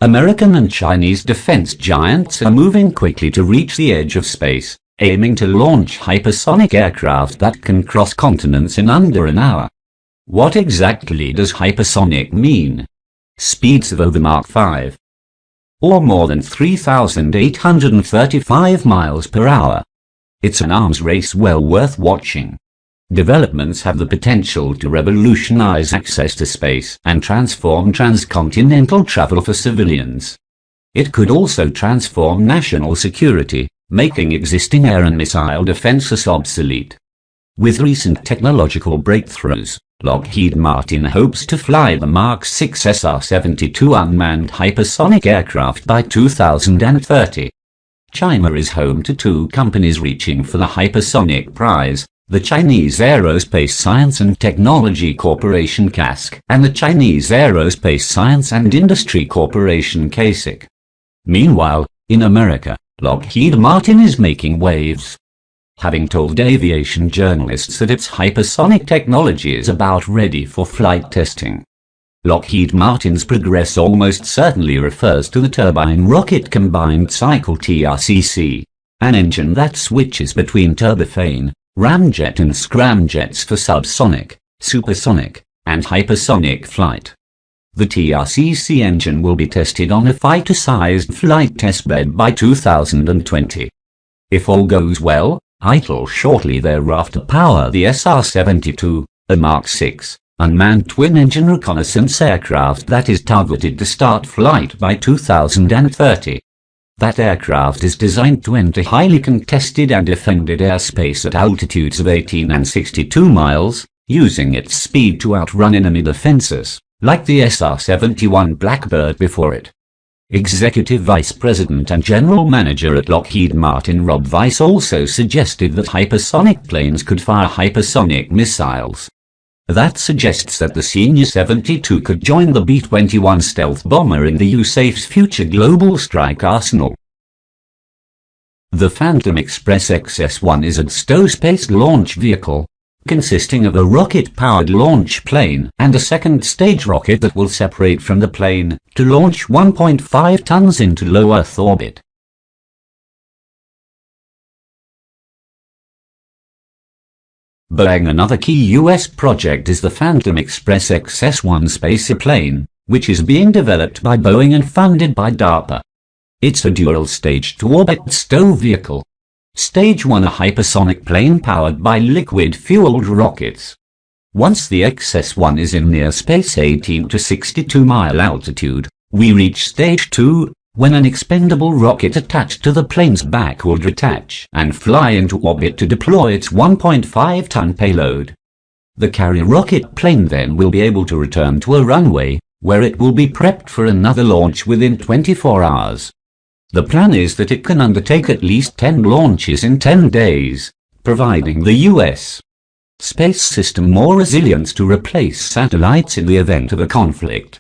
American and Chinese defense giants are moving quickly to reach the edge of space, aiming to launch hypersonic aircraft that can cross continents in under an hour. What exactly does hypersonic mean? Speeds of over Mach 5, or more than 3,835 miles per hour. It's an arms race well worth watching. Developments have the potential to revolutionize access to space and transform transcontinental travel for civilians. It could also transform national security, making existing air and missile defenses obsolete. With recent technological breakthroughs, Lockheed Martin hopes to fly the Mark 6 SR-72 unmanned hypersonic aircraft by 2030. China is home to two companies reaching for the hypersonic prize: the Chinese Aerospace Science and Technology Corporation CASC and the Chinese Aerospace Science and Industry Corporation CASIC. Meanwhile, in America, Lockheed Martin is making waves, having told aviation journalists that its hypersonic technology is about ready for flight testing. Lockheed Martin's progress almost certainly refers to the turbine rocket combined cycle TRCC, an engine that switches between turbofane, ramjet and scramjets for subsonic, supersonic, and hypersonic flight. The TRCC engine will be tested on a fighter-sized flight testbed by 2020. If all goes well, it'll shortly thereafter power the SR-72, a Mark 6, unmanned twin-engine reconnaissance aircraft that is targeted to start flight by 2030. That aircraft is designed to enter highly contested and defended airspace at altitudes of 18 and 62 miles, using its speed to outrun enemy defenses, like the SR-71 Blackbird before it. Executive Vice President and General Manager at Lockheed Martin Rob Weiss also suggested that hypersonic planes could fire hypersonic missiles. That suggests that the Senior 72 could join the B-21 stealth bomber in the USAF's future global strike arsenal. The Phantom Express XS-1 is a STO-based launch vehicle, consisting of a rocket-powered launch plane and a second-stage rocket that will separate from the plane to launch 1.5 tons into low Earth orbit. Boeing. Another key U.S. project is the Phantom Express XS-1 spaceplane, which is being developed by Boeing and funded by DARPA. It's a dual-stage-to-orbit STO vehicle. Stage 1, a hypersonic plane powered by liquid-fueled rockets. Once the XS-1 is in near space 18 to 62 mile altitude, we reach Stage 2, when an expendable rocket attached to the plane's back will detach and fly into orbit to deploy its 1.5-ton payload. The carrier rocket plane then will be able to return to a runway, where it will be prepped for another launch within 24 hours. The plan is that it can undertake at least 10 launches in 10 days, providing the U.S. space system more resilience to replace satellites in the event of a conflict.